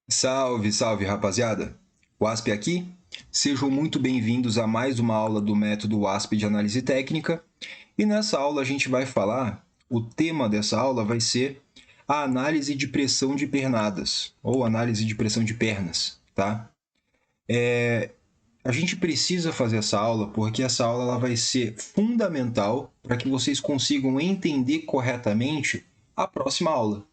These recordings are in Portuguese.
Salve, salve, rapaziada! WASP aqui. Sejam muito bem-vindos a mais uma aula do método WASP de análise técnica. E nessa aula a gente vai falar, o tema dessa aula vai ser a análise de pressão de pernadas, ou análise de pressão de pernas, tá? A gente precisa fazer essa aula porque essa aula ela vai ser fundamental para que vocês consigam entender corretamente a próxima aula.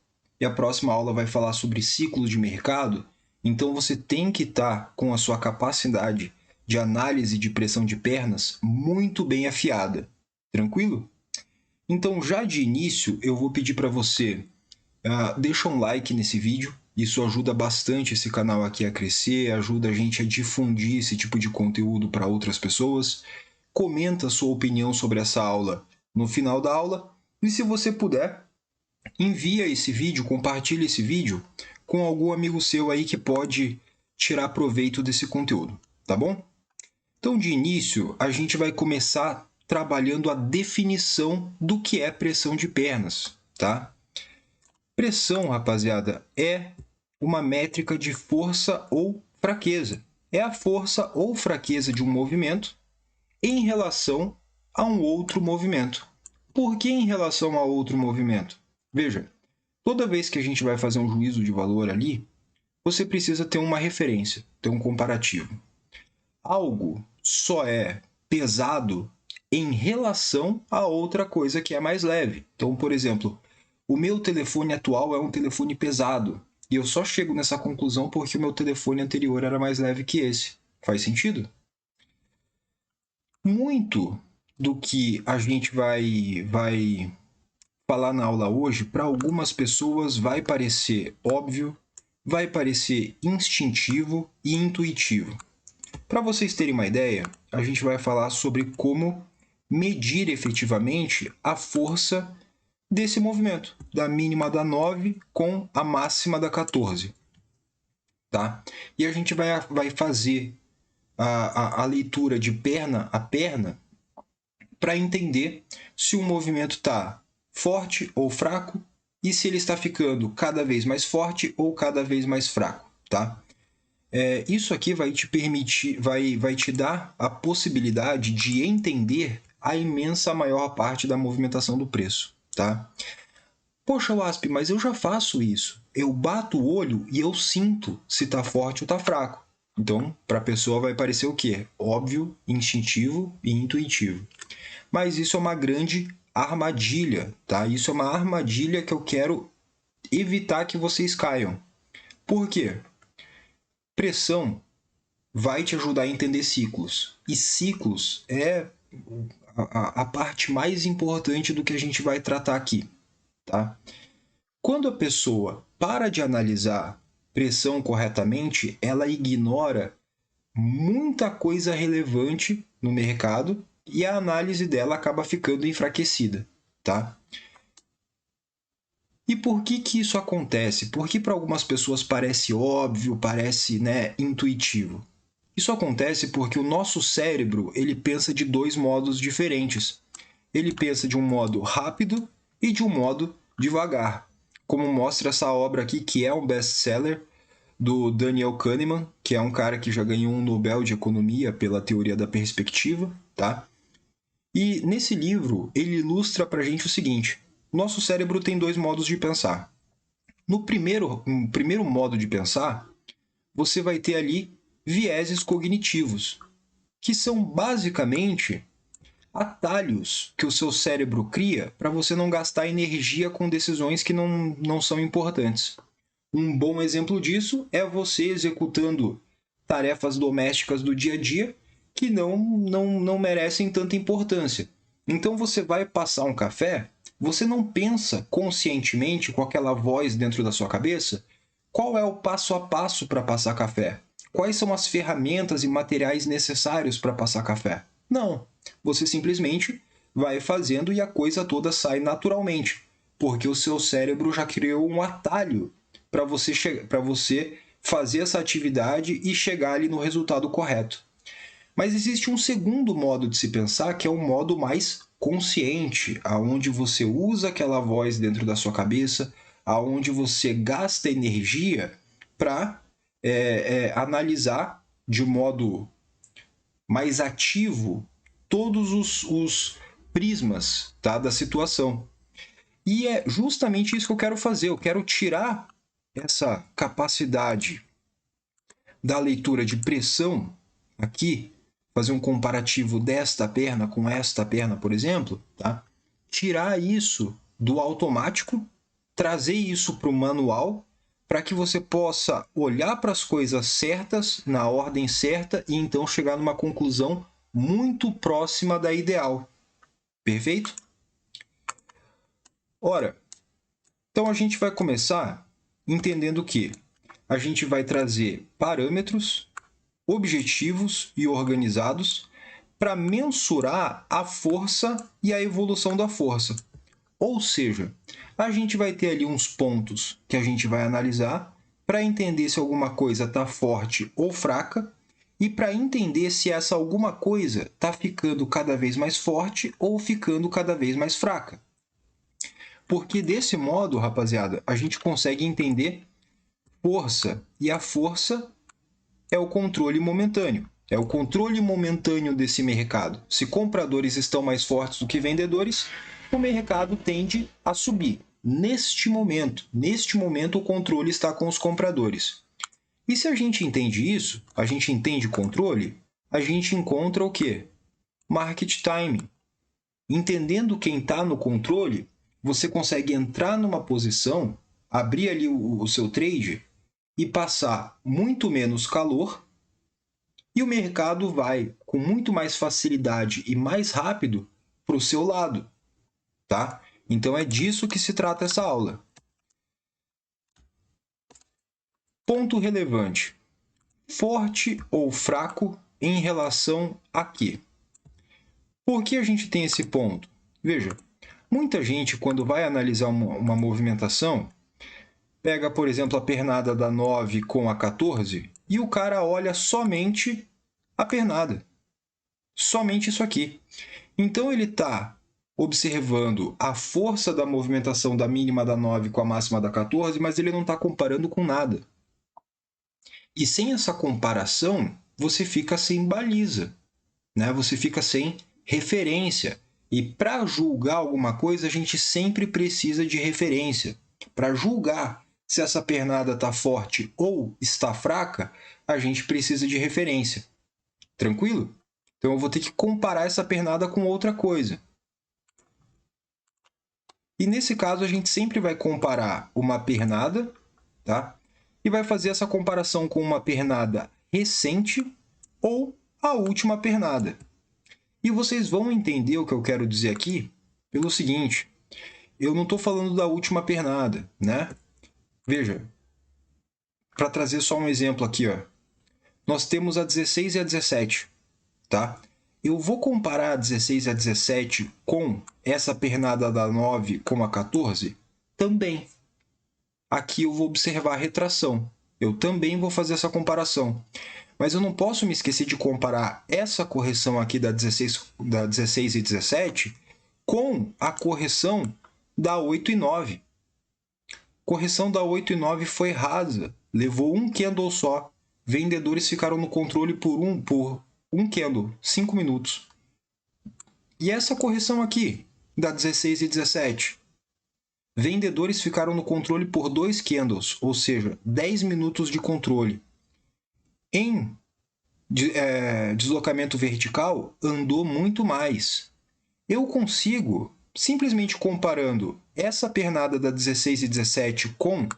E a próxima aula vai falar sobre ciclos de mercado, então você tem que estar com a sua capacidade de análise de pressão de pernas muito bem afiada. Tranquilo? Então, já de início, eu vou pedir para você deixa um like nesse vídeo, isso ajuda bastante esse canal aqui a crescer, ajuda a gente a difundir esse tipo de conteúdo para outras pessoas. Comenta sua opinião sobre essa aula no final da aula e, se você puder, envia esse vídeo, compartilha esse vídeo com algum amigo seu aí que pode tirar proveito desse conteúdo, tá bom? Então, de início, a gente vai começar trabalhando a definição do que é pressão de pernas, tá? Pressão, rapaziada, é uma métrica de força ou fraqueza. É a força ou fraqueza de um movimento em relação a um outro movimento. Por que em relação a outro movimento? Veja, toda vez que a gente vai fazer um juízo de valor ali, você precisa ter uma referência, ter um comparativo. Algo só é pesado em relação a outra coisa que é mais leve. Então, por exemplo, o meu telefone atual é um telefone pesado. E eu só chego nessa conclusão porque o meu telefone anterior era mais leve que esse. Faz sentido? Muito do que a gente vai falar na aula hoje, para algumas pessoas vai parecer óbvio, vai parecer instintivo e intuitivo. Para vocês terem uma ideia, a gente vai falar sobre como medir efetivamente a força desse movimento, da mínima da 9 com a máxima da 14. Tá? E a gente vai fazer a leitura de perna a perna para entender se o movimento está forte ou fraco e se ele está ficando cada vez mais forte ou cada vez mais fraco. Tá? Isso aqui vai te permitir, vai te dar a possibilidade de entender a imensa maior parte da movimentação do preço. Tá? Poxa, Wasp, mas eu já faço isso. Eu bato o olho e eu sinto se está forte ou está fraco. Então, para a pessoa vai parecer o quê? Óbvio, instintivo e intuitivo. Mas isso é uma grande armadilha, tá? Isso é uma armadilha que eu quero evitar que vocês caiam. Por quê? Pressão vai te ajudar a entender ciclos. E ciclos é a parte mais importante do que a gente vai tratar aqui, tá? Quando a pessoa para de analisar pressão corretamente, ela ignora muita coisa relevante no mercado e a análise dela acaba ficando enfraquecida, tá? E por que que isso acontece? Porque para algumas pessoas parece óbvio, parece, intuitivo. Isso acontece porque o nosso cérebro, ele pensa de dois modos diferentes. Ele pensa de um modo rápido e de um modo devagar, como mostra essa obra aqui, que é um best-seller do Daniel Kahneman, que é um cara que já ganhou um Nobel de Economia pela teoria da perspectiva, tá? E nesse livro, ele ilustra para a gente o seguinte: nosso cérebro tem dois modos de pensar. No primeiro modo de pensar, você vai ter ali vieses cognitivos, que são basicamente atalhos que o seu cérebro cria para você não gastar energia com decisões que não são importantes. Um bom exemplo disso é você executando tarefas domésticas do dia a dia que não merecem tanta importância. Então você vai passar um café, você não pensa conscientemente com aquela voz dentro da sua cabeça qual é o passo a passo para passar café, quais são as ferramentas e materiais necessários para passar café. Não, você simplesmente vai fazendo e a coisa toda sai naturalmente, porque o seu cérebro já criou um atalho para você fazer essa atividade e chegar ali no resultado correto. Mas existe um segundo modo de se pensar, que é um modo mais consciente, aonde você usa aquela voz dentro da sua cabeça, aonde você gasta energia para analisar de modo mais ativo todos os prismas, tá, da situação. E é justamente isso que eu quero fazer. Eu quero tirar essa capacidade da leitura de pressão aqui, fazer um comparativo desta perna com esta perna, por exemplo, tá? Tirar isso do automático, trazer isso para o manual, para que você possa olhar para as coisas certas, na ordem certa, e então chegar numa conclusão muito próxima da ideal. Perfeito? Ora, então a gente vai começar entendendo que a gente vai trazer parâmetros objetivos e organizados para mensurar a força e a evolução da força. Ou seja, a gente vai ter ali uns pontos que a gente vai analisar para entender se alguma coisa está forte ou fraca e para entender se essa alguma coisa está ficando cada vez mais forte ou ficando cada vez mais fraca. Porque desse modo, rapaziada, a gente consegue entender força, e a força é o controle momentâneo. É o controle momentâneo desse mercado. Se compradores estão mais fortes do que vendedores, o mercado tende a subir. Neste momento, o controle está com os compradores. E se a gente entende isso, a gente entende controle, a gente encontra o quê? Market timing. Entendendo quem está no controle, você consegue entrar numa posição, abrir ali o seu trade e passar muito menos calor, e o mercado vai com muito mais facilidade e mais rápido para o seu lado, tá? Então é disso que se trata essa aula. Ponto relevante. Forte ou fraco em relação a quê? Por que a gente tem esse ponto? Veja, muita gente, quando vai analisar uma movimentação, pega, por exemplo, a pernada da 9 com a 14 e o cara olha somente a pernada. Somente isso aqui. Então ele está observando a força da movimentação da mínima da 9 com a máxima da 14, mas ele não está comparando com nada. E sem essa comparação, você fica sem baliza, né? Você fica sem referência. E para julgar alguma coisa, a gente sempre precisa de referência. Para julgar se essa pernada está forte ou está fraca, a gente precisa de referência. Tranquilo? Então eu vou ter que comparar essa pernada com outra coisa. E nesse caso a gente sempre vai comparar uma pernada, tá? E vai fazer essa comparação com uma pernada recente ou a última pernada. E vocês vão entender o que eu quero dizer aqui pelo seguinte: eu não estou falando da última pernada, né? Veja, para trazer só um exemplo aqui, ó, nós temos a 16 e a 17, tá? Eu vou comparar a 16 e a 17 com essa pernada da 9 com a 14? Também. Aqui eu vou observar a retração. Eu também vou fazer essa comparação. Mas eu não posso me esquecer de comparar essa correção aqui da 16 e 17 com a correção da 8 e 9. Correção da 8 e 9 foi rasa, levou um candle só. Vendedores ficaram no controle por um candle, 5 minutos. E essa correção aqui, da 16 e 17? Vendedores ficaram no controle por 2 candles, ou seja, 10 minutos de controle. Em deslocamento vertical, andou muito mais. Eu consigo, simplesmente comparando essa pernada da 16 e 17 com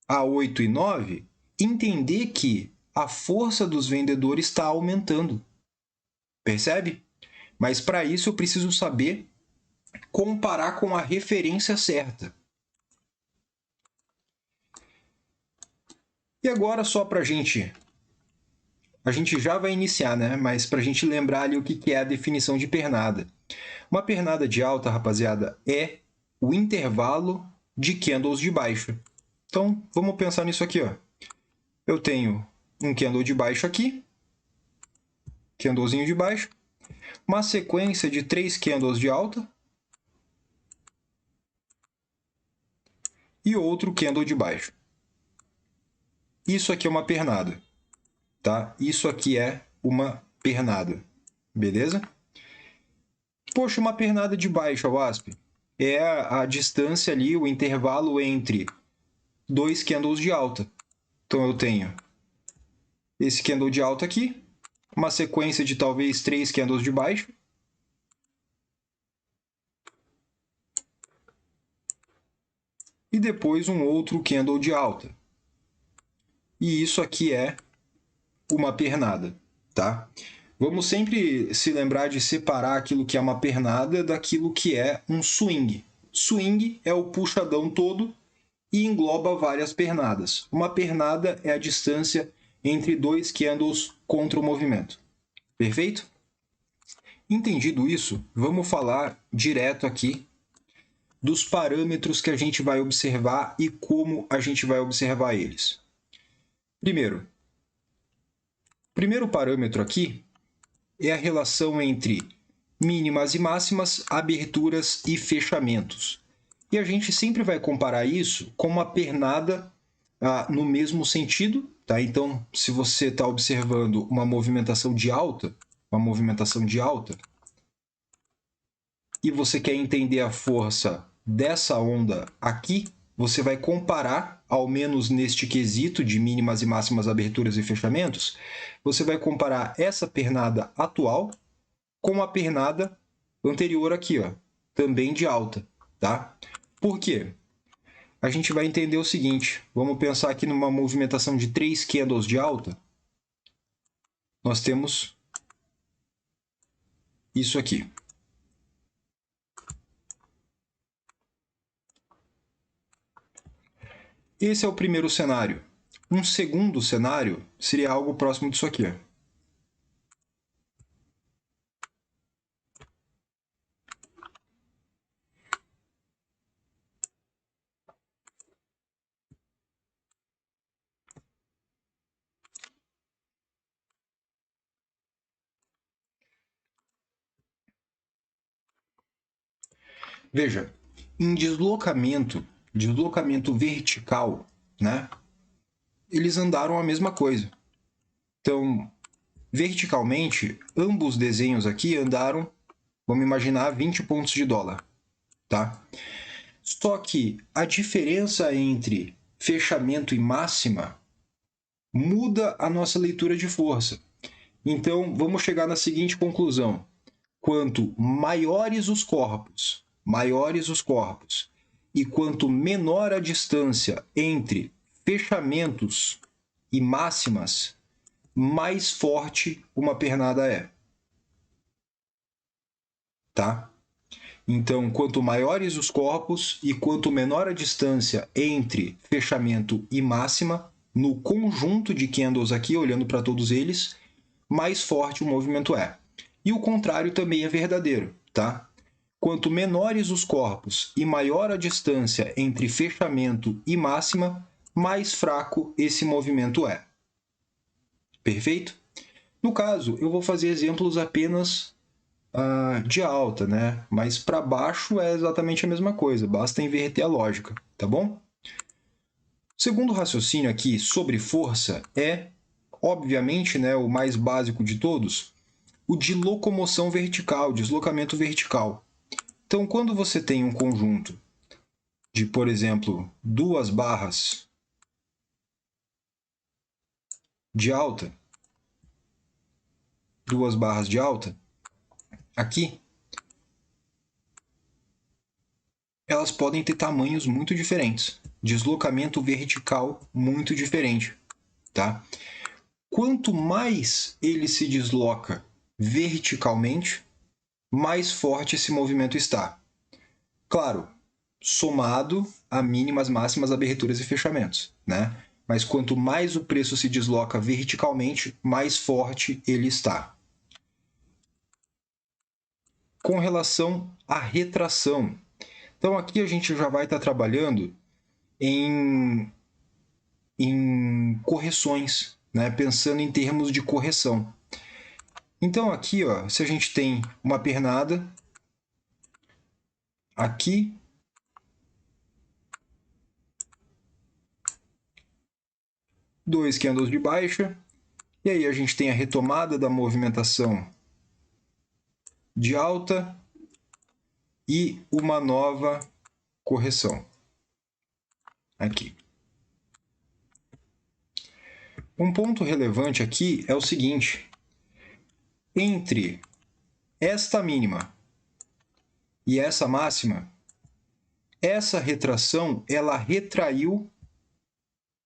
a 8 e 9, entender que a força dos vendedores está aumentando. Percebe? Mas para isso eu preciso saber comparar com a referência certa. E agora só para a gente já vai iniciar, né? Mas para a gente lembrar ali o que é a definição de pernada. Uma pernada de alta, rapaziada, é o intervalo de candles de baixa. Então, vamos pensar nisso aqui, ó. Eu tenho um candle de baixo aqui, candlezinho de baixo, uma sequência de 3 candles de alta e outro candle de baixo. Isso aqui é uma pernada, tá? Isso aqui é uma pernada, beleza? Poxa, uma pernada de baixa, WASP, é a distância ali, o intervalo entre dois candles de alta. Então eu tenho esse candle de alta aqui, uma sequência de talvez 3 candles de baixa, e depois um outro candle de alta. E isso aqui é uma pernada, tá? Vamos sempre se lembrar de separar aquilo que é uma pernada daquilo que é um swing. Swing é o puxadão todo e engloba várias pernadas. Uma pernada é a distância entre dois candles contra o movimento. Perfeito? Entendido isso, vamos falar direto aqui dos parâmetros que a gente vai observar e como a gente vai observar eles. Primeiro parâmetro aqui é a relação entre mínimas e máximas, aberturas e fechamentos. E a gente sempre vai comparar isso com uma pernada no mesmo sentido, tá? Então, se você está observando uma movimentação de alta, e você quer entender a força dessa onda aqui, você vai comparar, ao menos neste quesito de mínimas e máximas, aberturas e fechamentos, você vai comparar essa pernada atual com a pernada anterior aqui, ó, também de alta, tá? Por quê? A gente vai entender o seguinte, vamos pensar aqui numa movimentação de 3 candles de alta, nós temos isso aqui. Esse é o primeiro cenário. Um segundo cenário seria algo próximo disso aqui. Veja, em deslocamento vertical, né? Eles andaram a mesma coisa. Então, verticalmente, ambos os desenhos aqui andaram, vamos imaginar, 20 pontos de dólar, tá? Só que a diferença entre fechamento e máxima muda a nossa leitura de força. Então, vamos chegar na seguinte conclusão. Quanto maiores os corpos, e quanto menor a distância entre fechamentos e máximas, mais forte uma pernada é. Tá? Então, quanto maiores os corpos e quanto menor a distância entre fechamento e máxima, no conjunto de candles aqui, olhando para todos eles, mais forte o movimento é. E o contrário também é verdadeiro, tá? Quanto menores os corpos e maior a distância entre fechamento e máxima, mais fraco esse movimento é. Perfeito? No caso, eu vou fazer exemplos apenas de alta, né? Mas para baixo é exatamente a mesma coisa, basta inverter a lógica, tá bom? O segundo raciocínio aqui sobre força é, obviamente, né, o mais básico de todos, o de locomoção vertical, deslocamento vertical. Então, quando você tem um conjunto de, por exemplo, duas barras de alta, aqui, elas podem ter tamanhos muito diferentes, deslocamento vertical muito diferente, tá? Quanto mais ele se desloca verticalmente, mais forte esse movimento está. Claro, somado a mínimas, máximas, aberturas e fechamentos, né? Mas quanto mais o preço se desloca verticalmente, mais forte ele está. Com relação à retração, então aqui a gente já vai estar trabalhando em correções, né? Pensando em termos de correção. Então aqui, ó, se a gente tem uma pernada aqui, 2 candles de baixa, e aí a gente tem a retomada da movimentação de alta e uma nova correção aqui. Um ponto relevante aqui é o seguinte: entre esta mínima e essa máxima, essa retração ela retraiu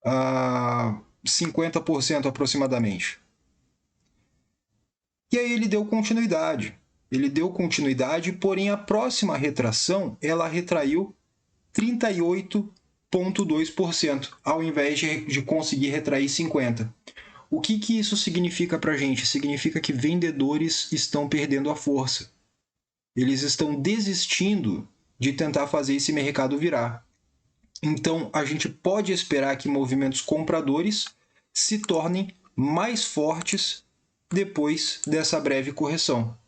a 50% aproximadamente. E aí ele deu continuidade. Ele deu continuidade, porém a próxima retração ela retraiu 38,2%, ao invés de conseguir retrair 50%. O que isso significa para a gente? Significa que vendedores estão perdendo a força. Eles estão desistindo de tentar fazer esse mercado virar. Então, a gente pode esperar que movimentos compradores se tornem mais fortes depois dessa breve correção.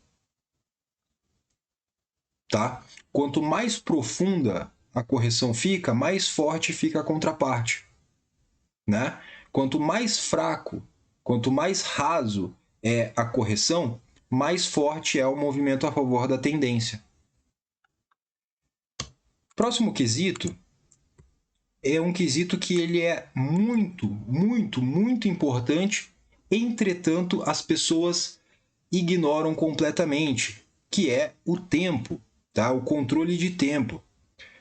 Tá? Quanto mais profunda a correção fica, mais forte fica a contraparte. Né? Quanto mais fraco, quanto mais raso é a correção, mais forte é o movimento a favor da tendência. Próximo quesito é um quesito que ele é muito, muito, muito importante, entretanto as pessoas ignoram completamente, que é o tempo, tá? O controle de tempo.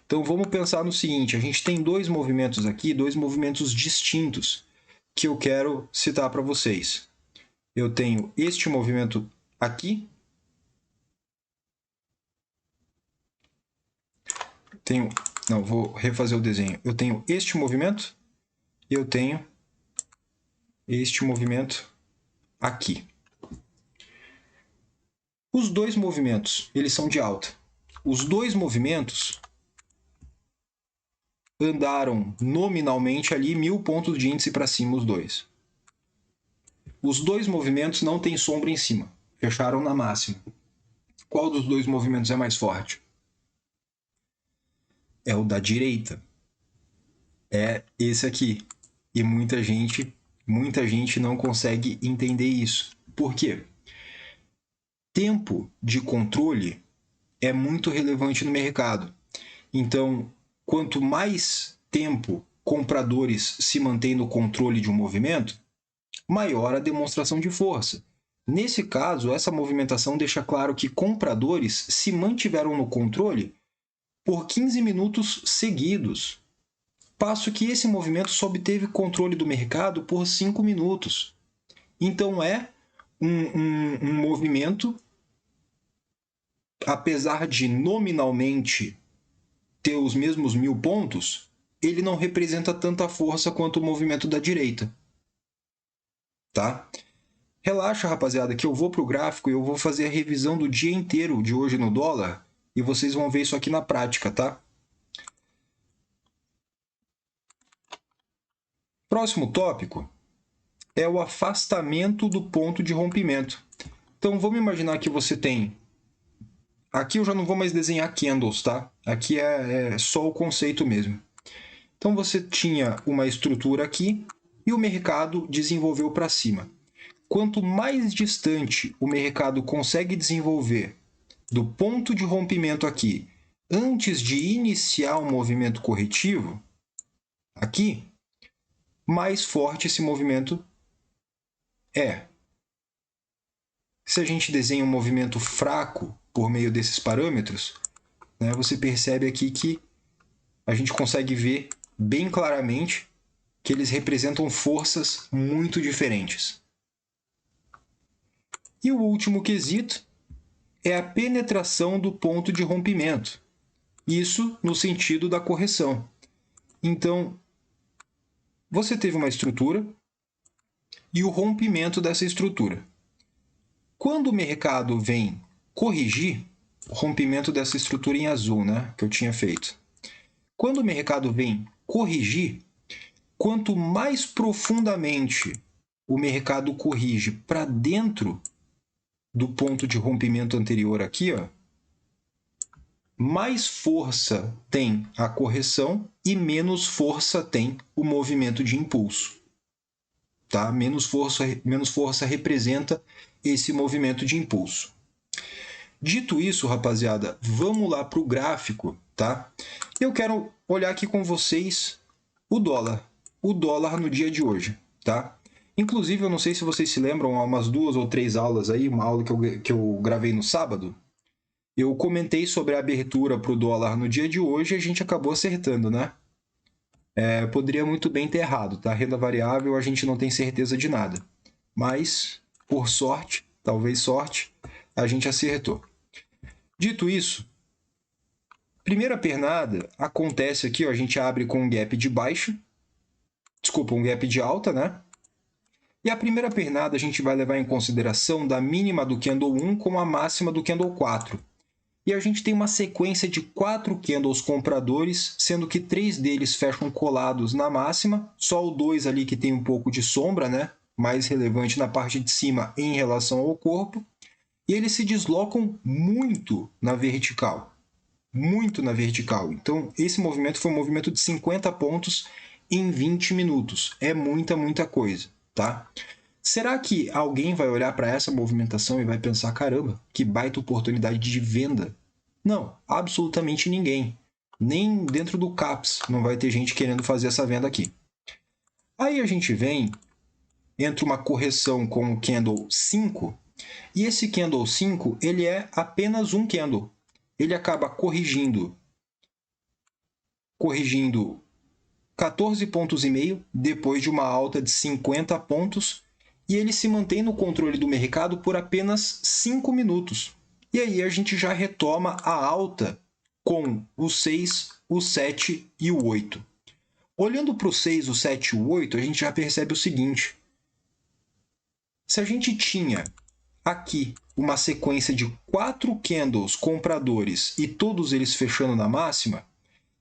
Então vamos pensar no seguinte, a gente tem dois movimentos aqui, dois movimentos distintos, que eu quero citar para vocês. Eu tenho este movimento aqui, vou refazer o desenho. Eu tenho este movimento e eu tenho este movimento aqui. Os dois movimentos, eles são de alta. Os dois movimentos andaram nominalmente ali 1.000 pontos de índice para cima, os dois. Os dois movimentos não têm sombra em cima, fecharam na máxima. Qual dos dois movimentos é mais forte? É o da direita. É esse aqui. E muita gente não consegue entender isso. Por quê? Tempo de controle é muito relevante no mercado. Então, quanto mais tempo compradores se mantêm no controle de um movimento, maior a demonstração de força. Nesse caso, essa movimentação deixa claro que compradores se mantiveram no controle por 15 minutos seguidos, passo que esse movimento só obteve controle do mercado por 5 minutos. Então é um movimento, apesar de nominalmente ter os mesmos 1.000 pontos, ele não representa tanta força quanto o movimento da direita. Tá? Relaxa, rapaziada, que eu vou para o gráfico e eu vou fazer a revisão do dia inteiro de hoje no dólar e vocês vão ver isso aqui na prática, tá? Próximo tópico é o afastamento do ponto de rompimento. Então, vamos imaginar que você tem... Aqui eu já não vou mais desenhar candles, tá? Aqui é só o conceito mesmo. Então, você tinha uma estrutura aqui e o mercado desenvolveu para cima. Quanto mais distante o mercado consegue desenvolver do ponto de rompimento aqui, antes de iniciar um movimento corretivo, aqui, mais forte esse movimento é. Se a gente desenha um movimento fraco por meio desses parâmetros, né, você percebe aqui que a gente consegue ver bem claramente que eles representam forças muito diferentes. E o último quesito é a penetração do ponto de rompimento. Isso no sentido da correção. Então, você teve uma estrutura e o rompimento dessa estrutura. Quando o mercado vem corrigir, o rompimento dessa estrutura em azul, né, que eu tinha feito. Quando o mercado vem corrigir, quanto mais profundamente o mercado corrige para dentro do ponto de rompimento anterior aqui, ó, mais força tem a correção e menos força tem o movimento de impulso. tá? Menos força representa esse movimento de impulso. Dito isso, rapaziada, vamos lá para o gráfico, tá? Eu quero olhar aqui com vocês o dólar no dia de hoje, tá? Inclusive, eu não sei se vocês se lembram, há umas 2 ou 3 aulas aí, uma aula que eu gravei no sábado, eu comentei sobre a abertura para o dólar no dia de hoje e a gente acabou acertando, né? Poderia muito bem ter errado, tá? Renda variável, a gente não tem certeza de nada. Mas, por sorte, talvez sorte, a gente acertou. Dito isso, primeira pernada acontece aqui, ó, a gente abre com um gap de baixa, desculpa, um gap de alta, né? E a primeira pernada a gente vai levar em consideração da mínima do candle 1 com a máxima do candle 4. E a gente tem uma sequência de 4 candles compradores, sendo que 3 deles fecham colados na máxima, só o 2 ali que tem um pouco de sombra, né? Mais relevante na parte de cima em relação ao corpo. E eles se deslocam muito na vertical. Muito na vertical. Então, esse movimento foi um movimento de 50 pontos em 20 minutos. É muita coisa, tá? Será que alguém vai olhar para essa movimentação e vai pensar, caramba, que baita oportunidade de venda? Não, absolutamente ninguém. Nem dentro do CAPS não vai ter gente querendo fazer essa venda aqui. Aí a gente vem, entra uma correção com o candle 5, e esse candle 5 ele é apenas um candle. Ele acaba corrigindo 14,5 pontos depois de uma alta de 50 pontos e ele se mantém no controle do mercado por apenas 5 minutos. E aí a gente já retoma a alta com o 6, o 7 e o 8. Olhando para o 6, o 7 e o 8, a gente já percebe o seguinte. Se a gente tinha aqui uma sequência de 4 candles compradores e todos eles fechando na máxima,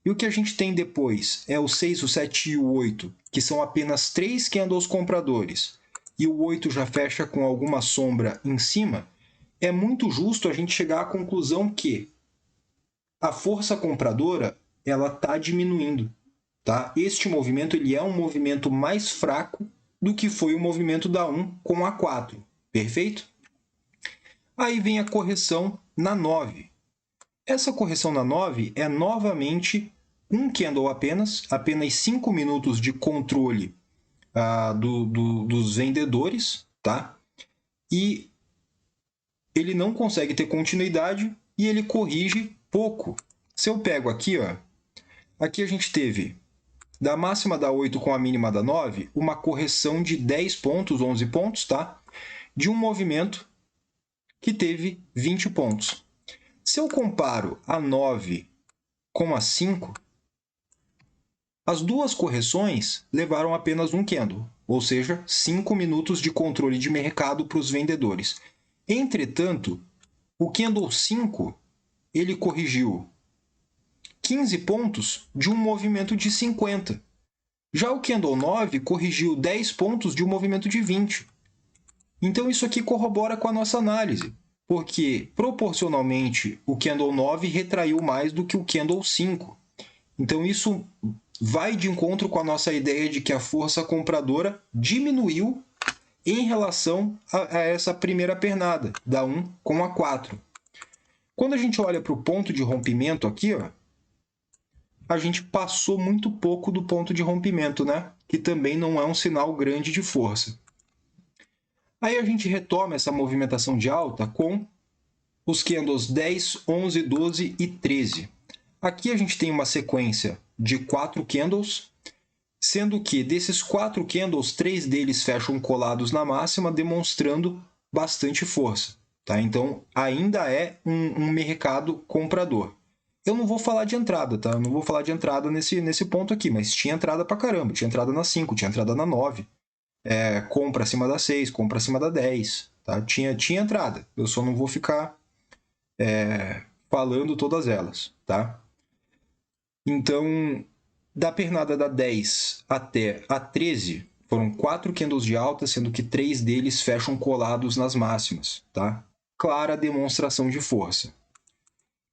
e o que a gente tem depois é o 6, o 7 e o 8, que são apenas 3 candles compradores, e o 8 já fecha com alguma sombra em cima, é muito justo a gente chegar à conclusão que a força compradora ela está diminuindo. Tá? Este movimento ele é um movimento mais fraco do que foi o movimento da 1 com a 4. Perfeito? Aí vem a correção na 9. Essa correção na 9 é novamente um candle apenas 5 minutos de controle dos vendedores, tá? E ele não consegue ter continuidade e ele corrige pouco. Se eu pego aqui, ó, aqui a gente teve da máxima da 8 com a mínima da 9, uma correção de 10 pontos, 11 pontos, tá? De um movimento que teve 20 pontos. Se eu comparo a 9 com a 5, as duas correções levaram apenas um candle, ou seja, 5 minutos de controle de mercado para os vendedores. Entretanto, o candle 5 ele corrigiu 15 pontos de um movimento de 50. Já o candle 9 corrigiu 10 pontos de um movimento de 20. Então isso aqui corrobora com a nossa análise, porque proporcionalmente o candle 9 retraiu mais do que o candle 5. Então isso vai de encontro com a nossa ideia de que a força compradora diminuiu em relação a essa primeira pernada, da 1 com a 4. Quando a gente olha para o ponto de rompimento aqui, ó, a gente passou muito pouco do ponto de rompimento, né? Que também não é um sinal grande de força. Aí a gente retoma essa movimentação de alta com os candles 10, 11, 12 e 13. Aqui a gente tem uma sequência de 4 candles, sendo que desses 4 candles, 3 deles fecham colados na máxima, demonstrando bastante força. Tá? Então, ainda é um mercado comprador. Eu não vou falar de entrada, tá? Eu não vou falar de entrada nesse ponto aqui, mas tinha entrada pra caramba. Tinha entrada na 5, tinha entrada na 9. Compra acima da 6, compra acima da 10. Tá? Tinha entrada. Eu só não vou ficar falando todas elas. Tá? Então, da pernada da 10 até a 13, foram 4 candles de alta, sendo que 3 deles fecham colados nas máximas. Tá? Clara demonstração de força.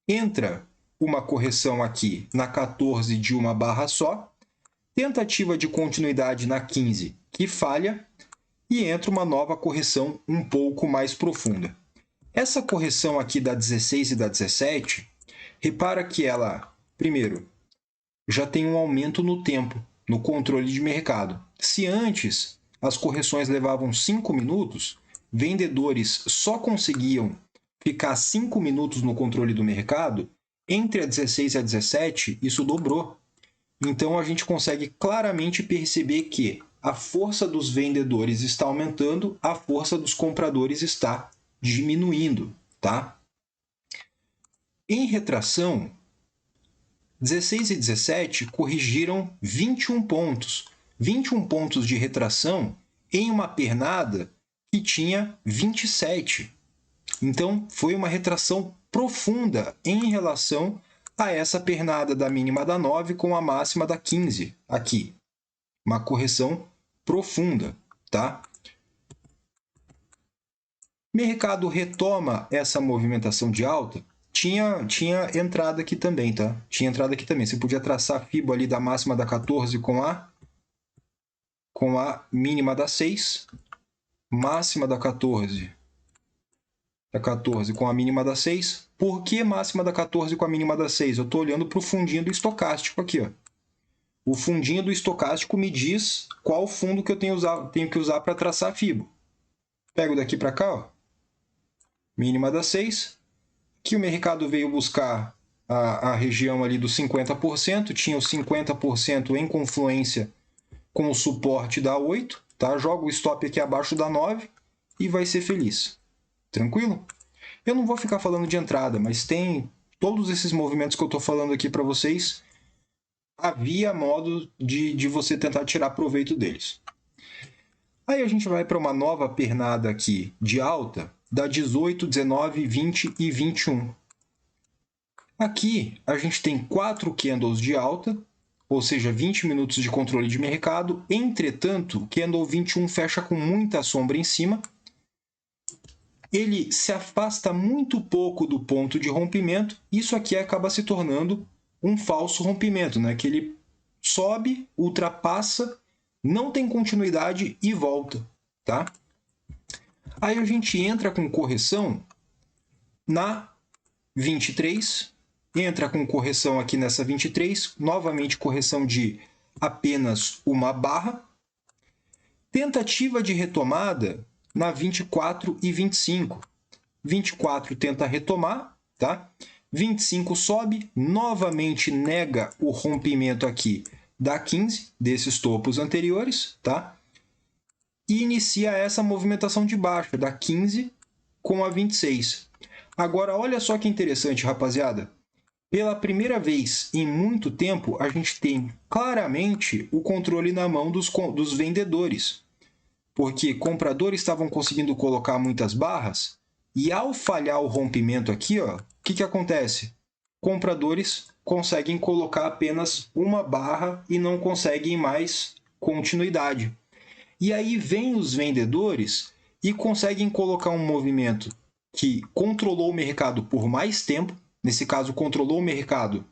Entra uma correção aqui na 14 de uma barra só, tentativa de continuidade na 15 que falha, e entra uma nova correção um pouco mais profunda. Essa correção aqui da 16 e da 17, repara que ela, primeiro, já tem um aumento no tempo, no controle de mercado. Se antes as correções levavam 5 minutos, vendedores só conseguiam ficar 5 minutos no controle do mercado, entre a 16 e a 17, isso dobrou. Então, a gente consegue claramente perceber que a força dos vendedores está aumentando, a força dos compradores está diminuindo, tá? Em retração, 16 e 17 corrigiram 21 pontos. 21 pontos de retração em uma pernada que tinha 27. Então, foi uma retração profunda em relação a essa pernada da mínima da 9 com a máxima da 15 aqui. Uma correção profunda, tá? Mercado retoma essa movimentação de alta. Tinha entrada aqui também, tá? Tinha entrada aqui também. Você podia traçar a FIBO ali da máxima da 14 com a mínima da 6, máxima da 14 com a mínima da 6. Por que máxima da 14 com a mínima da 6? Eu estou olhando para o fundinho do estocástico aqui, ó. O fundinho do estocástico me diz qual fundo que eu tenho que usar para traçar a FIBO. Pego daqui para cá, ó, mínima da 6. Que o mercado veio buscar a região ali dos 50%, tinha o 50% em confluência com o suporte da 8, tá? Joga o stop aqui abaixo da 9 e vai ser feliz. Tranquilo? Eu não vou ficar falando de entrada, mas tem todos esses movimentos que eu estou falando aqui para vocês, havia modo de você tentar tirar proveito deles. Aí a gente vai para uma nova pernada aqui de alta, da 18, 19, 20 e 21. Aqui a gente tem 4 candles de alta, ou seja, 20 minutos de controle de mercado. Entretanto, candle 21 fecha com muita sombra em cima. Ele se afasta muito pouco do ponto de rompimento. Isso aqui acaba se tornando um falso rompimento, né? Que ele sobe, ultrapassa, não tem continuidade e volta, tá? Aí a gente entra com correção na 23, entra com correção aqui nessa 23, novamente correção de apenas uma barra. Tentativa de retomada na 24 e 25. 24 tenta retomar, tá? 25 sobe, novamente nega o rompimento aqui da 15, desses topos anteriores, tá? E inicia essa movimentação de baixa, da 15 com a 26. Agora, olha só que interessante, rapaziada. Pela primeira vez em muito tempo, a gente tem claramente o controle na mão dos vendedores. Porque compradores estavam conseguindo colocar muitas barras, e ao falhar o rompimento aqui, ó, o que acontece? Compradores conseguem colocar apenas uma barra e não conseguem mais continuidade. E aí vem os vendedores e conseguem colocar um movimento que controlou o mercado por mais tempo, nesse caso controlou o mercado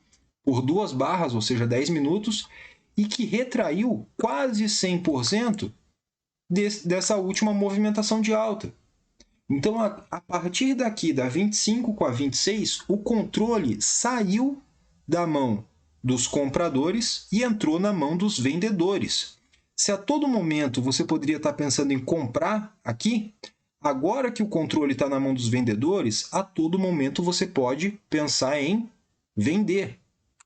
por 2 barras, ou seja, 10 minutos, e que retraiu quase 100% dessa última movimentação de alta. Então, a partir daqui, da 25 com a 26, o controle saiu da mão dos compradores e entrou na mão dos vendedores. Se a todo momento você poderia estar pensando em comprar aqui, agora que o controle está na mão dos vendedores, a todo momento você pode pensar em vender,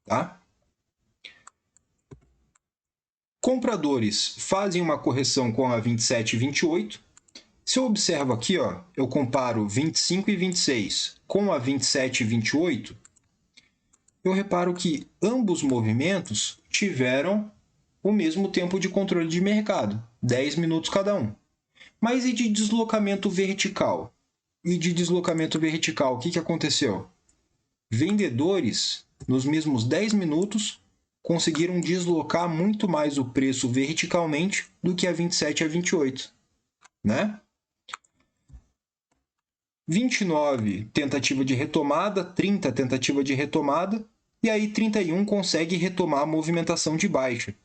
tá? Compradores fazem uma correção com a 27 e 28. Se eu observo aqui, ó, eu comparo 25 e 26 com a 27 e 28, eu reparo que ambos movimentos tiveram o mesmo tempo de controle de mercado, 10 minutos cada um. Mas e de deslocamento vertical? E de deslocamento vertical, o que aconteceu? Vendedores, nos mesmos 10 minutos, conseguiram deslocar muito mais o preço verticalmente do que a 27 e a 28, né? 29, tentativa de retomada, 30, tentativa de retomada, e aí 31 consegue retomar a movimentação de baixa.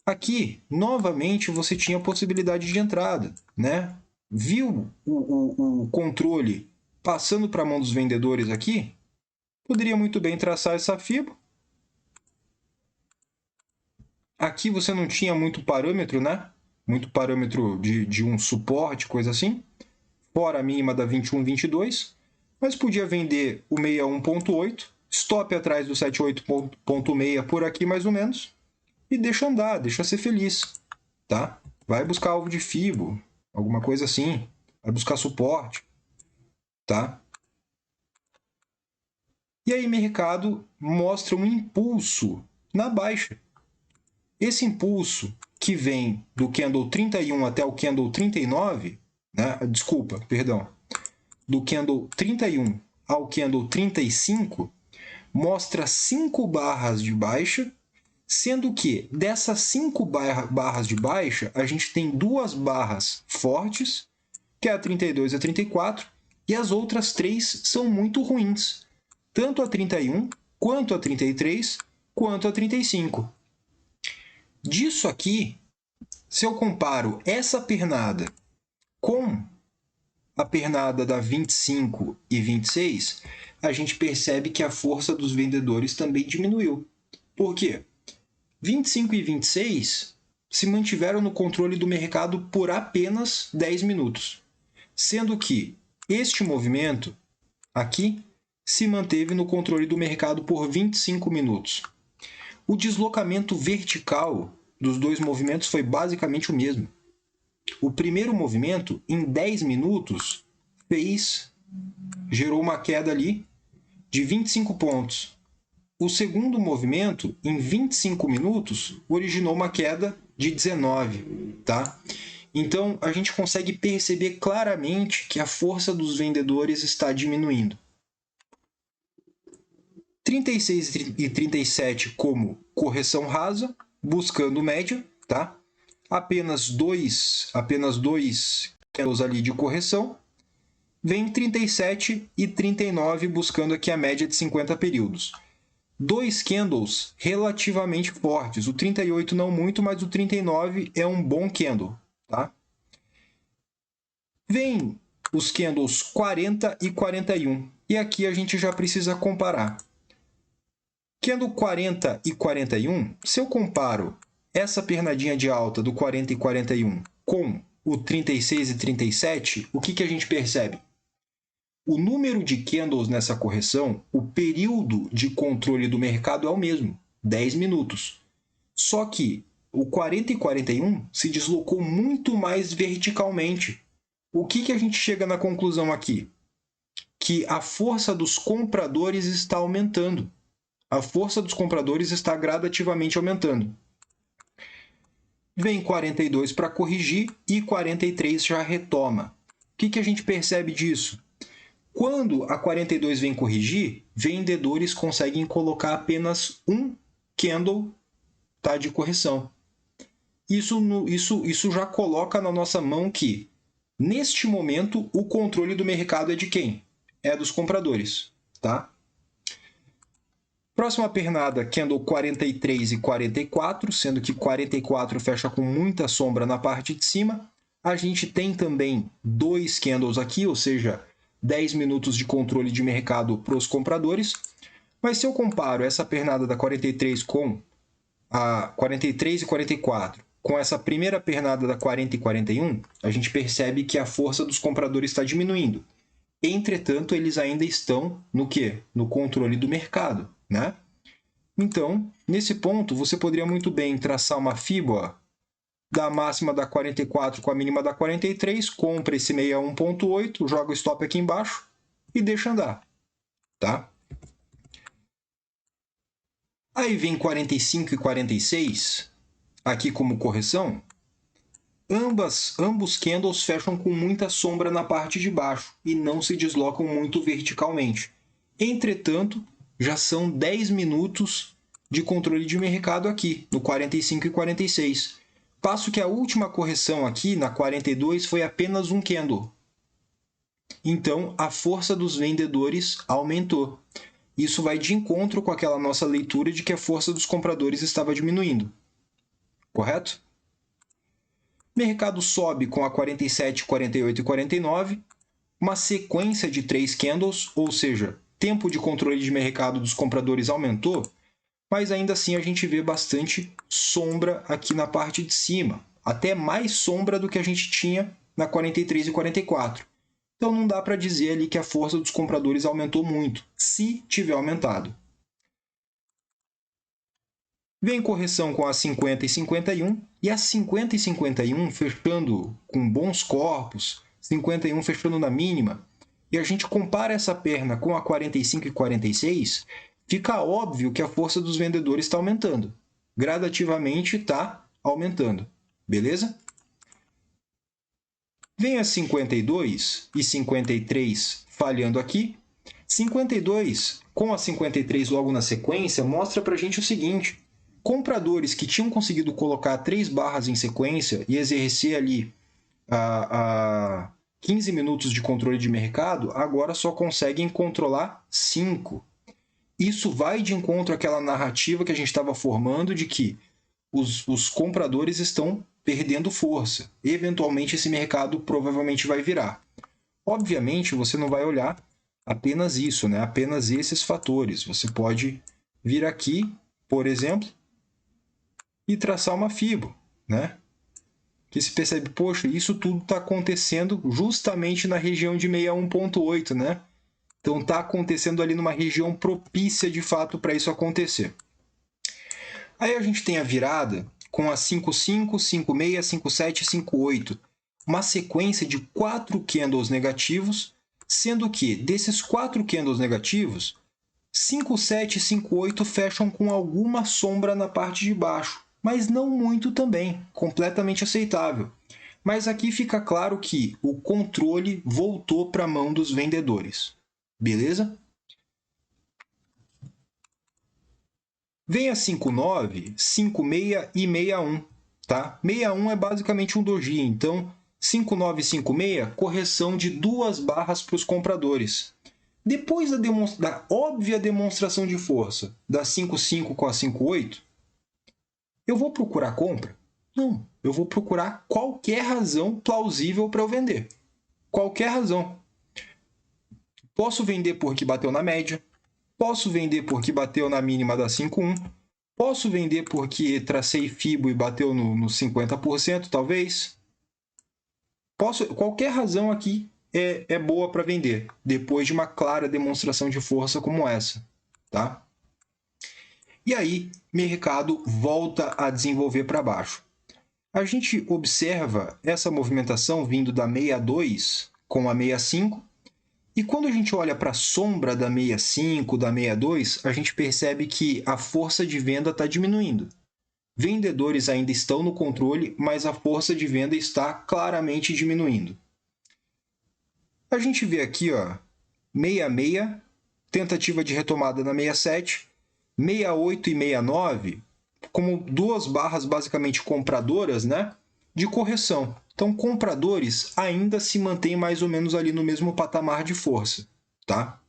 Aqui, novamente, você tinha a possibilidade de entrada, né? Viu o controle passando para a mão dos vendedores aqui? Poderia muito bem traçar essa FIBO. Aqui você não tinha muito parâmetro, né? Muito parâmetro de um suporte, coisa assim. Fora a mínima da 21, 22. Mas podia vender o 61.8, stop atrás do 78.6 por aqui mais ou menos. E deixa andar, deixa ser feliz, tá? Vai buscar alvo de FIBO, alguma coisa assim. Vai buscar suporte, tá? E aí mercado mostra um impulso na baixa. Esse impulso que vem do candle 31 até o candle 39, né? Desculpa, perdão, do candle 31 ao candle 35, mostra 5 barras de baixa, sendo que dessas 5 barras de baixa, a gente tem 2 barras fortes, que é a 32 e a 34, e as outras 3 são muito ruins, tanto a 31, quanto a 33, quanto a 35. Disso aqui, se eu comparo essa pernada com a pernada da 25 e 26, a gente percebe que a força dos vendedores também diminuiu. Por quê? 25 e 26 se mantiveram no controle do mercado por apenas 10 minutos, sendo que este movimento aqui se manteve no controle do mercado por 25 minutos. O deslocamento vertical dos dois movimentos foi basicamente o mesmo. O primeiro movimento, em 10 minutos, gerou uma queda ali de 25 pontos. O segundo movimento, em 25 minutos, originou uma queda de 19, tá? Então, a gente consegue perceber claramente que a força dos vendedores está diminuindo. 36 e 37 como correção rasa, buscando média, tá? Apenas dois candles ali de correção. Vem 37 e 39 buscando aqui a média de 50 períodos. 2 candles relativamente fortes. O 38 não muito, mas o 39 é um bom candle, tá? Vem os candles 40 e 41. E aqui a gente já precisa comparar. Candle 40 e 41, se eu comparo essa pernadinha de alta do 40 e 41 com o 36 e 37, o que a gente percebe? O número de candles nessa correção, o período de controle do mercado é o mesmo, 10 minutos. Só que o 40 e 41 se deslocou muito mais verticalmente. O que a gente chega na conclusão aqui? Que a força dos compradores está aumentando. A força dos compradores está gradativamente aumentando. Vem 42 para corrigir e 43 já retoma. O que a gente percebe disso? Quando a 42 vem corrigir, vendedores conseguem colocar apenas um candle, tá, de correção. Isso já coloca na nossa mão que, neste momento, o controle do mercado é de quem? É dos compradores, tá? Próxima pernada, candle 43 e 44, sendo que 44 fecha com muita sombra na parte de cima. A gente tem também 2 candles aqui, ou seja, 10 minutos de controle de mercado para os compradores. Mas se eu comparo essa pernada da 43 com a 43 e 44, com essa primeira pernada da 40 e 41, a gente percebe que a força dos compradores está diminuindo. Entretanto, eles ainda estão no quê? No controle do mercado, né? Então, nesse ponto, você poderia muito bem traçar uma FIBO da máxima da 44 com a mínima da 43, compra esse 61.8, joga o stop aqui embaixo e deixa andar, tá? Aí vem 45 e 46, aqui como correção. Ambos candles fecham com muita sombra na parte de baixo e não se deslocam muito verticalmente. Entretanto, já são 10 minutos de controle de mercado aqui, no 45 e 46. Passo que a última correção aqui, na 42, foi apenas um candle. Então, a força dos vendedores aumentou. Isso vai de encontro com aquela nossa leitura de que a força dos compradores estava diminuindo. correto? Mercado sobe com a 47, 48 e 49, uma sequência de 3 candles, ou seja, tempo de controle de mercado dos compradores aumentou, mas ainda assim a gente vê bastante sombra aqui na parte de cima, até mais sombra do que a gente tinha na 43 e 44. Então não dá para dizer ali que a força dos compradores aumentou muito, se tiver aumentado. Vem correção com a 50 e 51, e a 50 e 51 fechando com bons corpos, 51 fechando na mínima, e a gente compara essa perna com a 45 e 46, fica óbvio que a força dos vendedores está aumentando. Gradativamente está aumentando, beleza? Vem a 52 e 53 falhando aqui. 52 com a 53 logo na sequência mostra para a gente o seguinte: compradores que tinham conseguido colocar 3 barras em sequência e exercer ali a 15 minutos de controle de mercado, agora só conseguem controlar 5. Isso vai de encontro àquela narrativa que a gente estava formando de que os compradores estão perdendo força. Eventualmente, esse mercado provavelmente vai virar. Obviamente, você não vai olhar apenas isso, né? Apenas esses fatores. Você pode vir aqui, por exemplo, e traçar uma FIBO, né? Que se percebe, poxa, isso tudo está acontecendo justamente na região de 61.8, né? Então está acontecendo ali numa região propícia de fato para isso acontecer. Aí a gente tem a virada com a 55, 56, 57 e 58, uma sequência de 4 candles negativos, sendo que desses 4 candles negativos, 57 e 58 fecham com alguma sombra na parte de baixo, mas não muito também, completamente aceitável. Mas aqui fica claro que o controle voltou para a mão dos vendedores. Beleza? Vem a 59, 56 e 61. Tá? 61 é basicamente um doji, então 59 e 56, correção de 2 barras para os compradores. Depois da óbvia demonstração de força da 55 com a 58, eu vou procurar compra? Não, eu vou procurar qualquer razão plausível para eu vender. Qualquer razão. Posso vender porque bateu na média, posso vender porque bateu na mínima da 5.1, posso vender porque tracei FIBO e bateu no 50%, talvez. Qualquer razão aqui é boa para vender, depois de uma clara demonstração de força como essa. Tá? E aí, mercado volta a desenvolver para baixo. A gente observa essa movimentação vindo da 62 com a 65, e quando a gente olha para a sombra da 65, da 62, a gente percebe que a força de venda está diminuindo. Vendedores ainda estão no controle, mas a força de venda está claramente diminuindo. A gente vê aqui, ó, 66, tentativa de retomada na 67, 68 e 69, como 2 barras basicamente compradoras, né, de correção. Então, compradores ainda se mantêm mais ou menos ali no mesmo patamar de força, tá?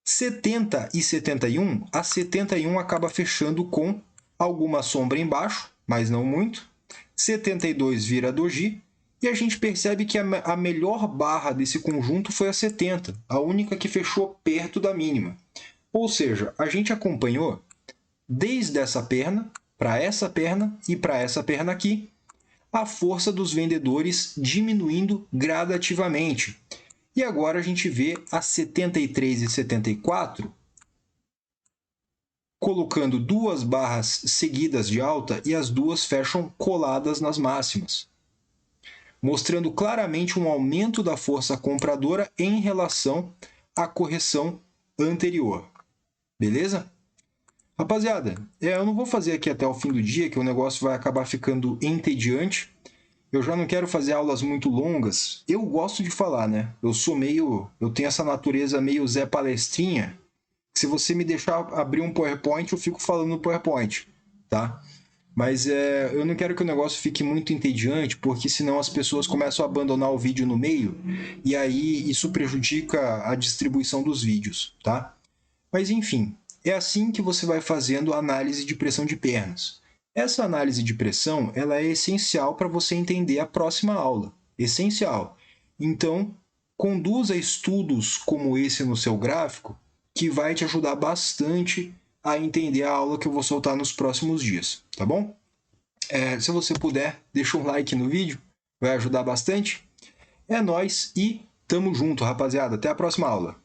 70 e 71, a 71 acaba fechando com alguma sombra embaixo, mas não muito. 72 vira doji, e a gente percebe que a melhor barra desse conjunto foi a 70, a única que fechou perto da mínima. Ou seja, a gente acompanhou desde essa perna, para essa perna e para essa perna aqui, a força dos vendedores diminuindo gradativamente. E agora a gente vê a 73 e 74 colocando 2 barras seguidas de alta e as duas fecham coladas nas máximas, mostrando claramente um aumento da força compradora em relação à correção anterior. Beleza? Rapaziada, eu não vou fazer aqui até o fim do dia, que o negócio vai acabar ficando entediante. Eu já não quero fazer aulas muito longas. Eu gosto de falar, né? Eu tenho essa natureza meio Zé Palestrinha. Se você me deixar abrir um PowerPoint, eu fico falando no PowerPoint, tá? Mas eu não quero que o negócio fique muito entediante, porque senão as pessoas começam a abandonar o vídeo no meio, e aí isso prejudica a distribuição dos vídeos, tá? Mas enfim, é assim que você vai fazendo a análise de pressão de pernas. Essa análise de pressão ela é essencial para você entender a próxima aula. Essencial. Então, conduza estudos como esse no seu gráfico, que vai te ajudar bastante a entender a aula que eu vou soltar nos próximos dias, tá bom? Se você puder, deixa um like no vídeo, vai ajudar bastante. É nóis e tamo junto, rapaziada. Até a próxima aula.